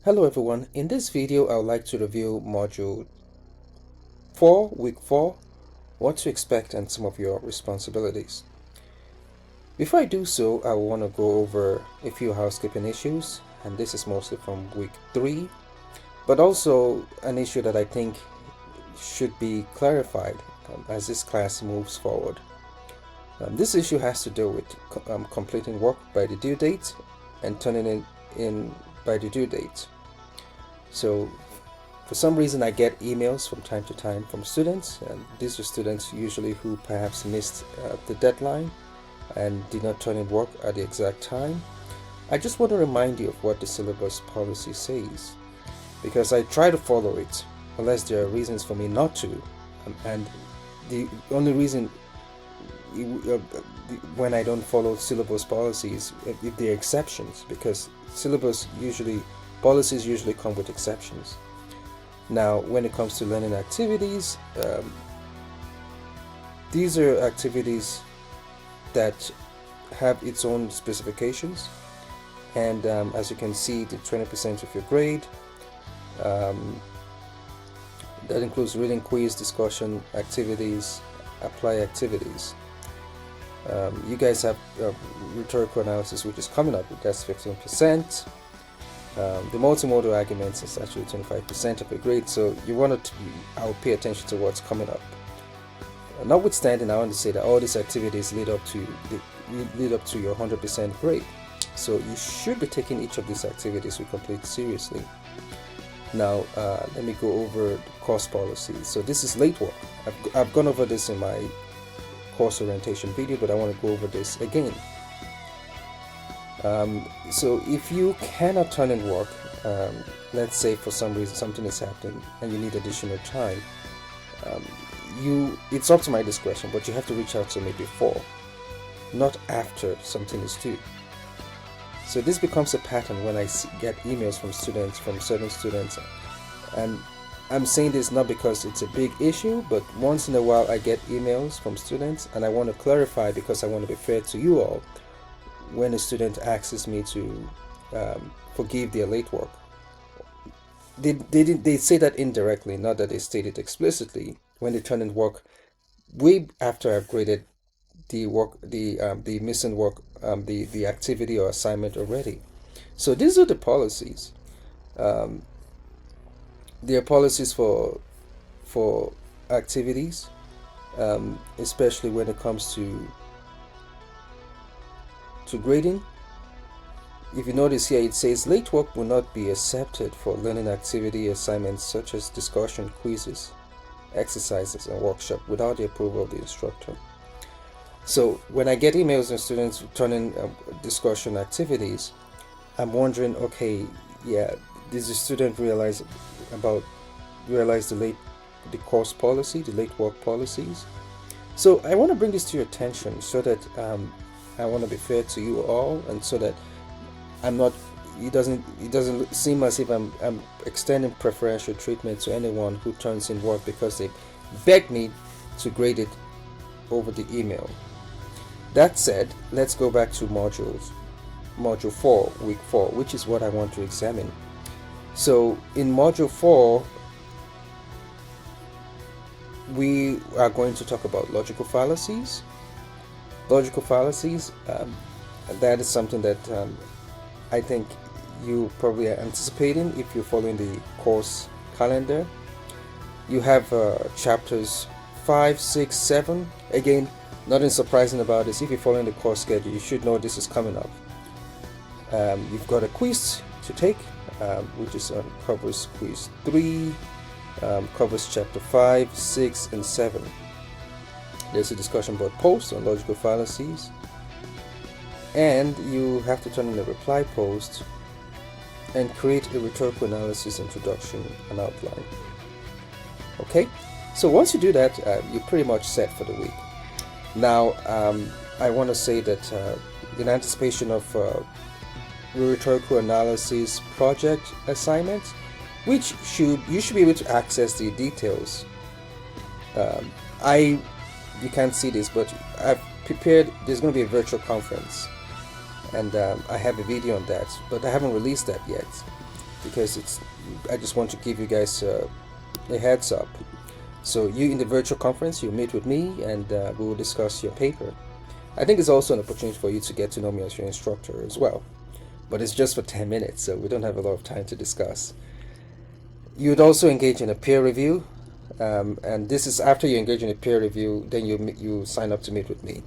Hello everyone, in this video I would like to review Module 4, Week 4, what to expect and some of your responsibilities. Before I do so, I want to go over a few housekeeping issues, and this is mostly from Week 3, but also an issue that I think should be clarified as this class moves forward. This issue has to do with completing work by the due date and turning it in by the due date. So for some reason I get emails from time to time from students, and these are students usually who perhaps missed the deadline and did not turn in work at the exact time. I just want to remind you of what the syllabus policy says, because I try to follow it unless there are reasons for me not to, and the only reason when I don't follow syllabus policies if there are exceptions, because policies usually come with exceptions. Now, when it comes to learning activities, these are activities that have its own specifications, and as you can see, the 20% of your grade, that includes reading, quiz, discussion, activities, apply activities. You guys have rhetorical analysis, which is coming up, that's 15%. The multimodal arguments is actually 25% of the grade, so you want to I'll pay attention to what's coming up. Notwithstanding, I want to say that all these activities lead up to your 100% grade, so you should be taking each of these activities we complete seriously. Now let me go over the course policy. So this is late work. I've gone over this in my course orientation video, but I want to go over this again. So if you cannot turn in work, let's say for some reason something is happening and you need additional time, it's up to my discretion, but you have to reach out to me before, not after something is due. So this becomes a pattern when I get emails from certain students, and I'm saying this not because it's a big issue, but once in a while I get emails from students, and I want to clarify because I want to be fair to you all. When a student asks me to forgive their late work, they say that indirectly, not that they state it explicitly. When they turn in work way after I've graded the work, the missing work, the activity or assignment already. So these are the policies. There are policies for activities, especially when it comes to grading. If you notice here, it says late work will not be accepted for learning activity assignments such as discussion, quizzes, exercises, and workshop without the approval of the instructor. So when I get emails and students turning discussion activities, I'm wondering, okay, yeah, does the student realize the course policy, the late work policies? So I want to bring this to your attention so that I want to be fair to you all, and so that it doesn't seem as if I'm extending preferential treatment to anyone who turns in work because they begged me to grade it over the email. That said, let's go back to Module 4, Week 4, which is what I want to examine. So in Module 4, we are going to talk about logical fallacies. That is something that I think you probably are anticipating if you're following the course calendar. You have chapters 5, 6, 7. Again, nothing surprising about this. If you're following the course schedule, you should know this is coming up. You've got a quiz to take, which is covers quiz 3, covers chapter 5, 6, and 7. There's a discussion board post on logical fallacies, and you have to turn in a reply post and create a rhetorical analysis introduction and outline. Okay, so once you do that, you're pretty much set for the week. Now, I want to say that in anticipation of rhetorical analysis project assignments, which you should be able to access the details. You can't see this, but I've prepared. There's going to be a virtual conference, and I have a video on that, but I haven't released that yet. because I just want to give you guys a heads up. So you in the virtual conference, you meet with me and we will discuss your paper. I think it's also an opportunity for you to get to know me as your instructor as well. But it's just for 10 minutes, so we don't have a lot of time to discuss. You'd also engage in a peer review, and this is after you engage in a peer review, then you sign up to meet with me.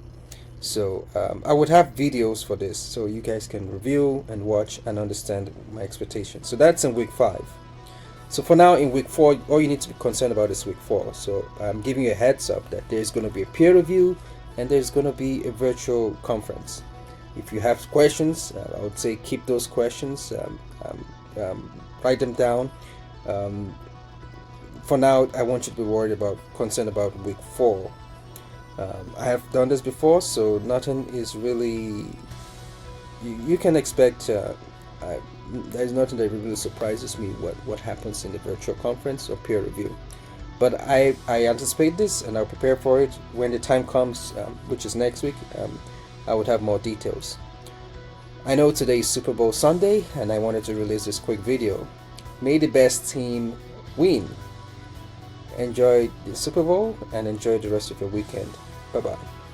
So I would have videos for this, so you guys can review and watch and understand my expectations. So that's in week 5. So for now, in week 4, all you need to be concerned about is week 4. So I'm giving you a heads up that there's going to be a peer review and there's going to be a virtual conference. If you have questions, I would say keep those questions, write them down. For now, I want you to be concerned about week 4. I have done this before, so nothing is really. You can expect. There's nothing that really surprises me what happens in the virtual conference or peer review. But I anticipate this and I'll prepare for it when the time comes, which is next week. I would have more details. I know today is Super Bowl Sunday and I wanted to release this quick video. May the best team win. Enjoy the Super Bowl and enjoy the rest of your weekend. Bye bye.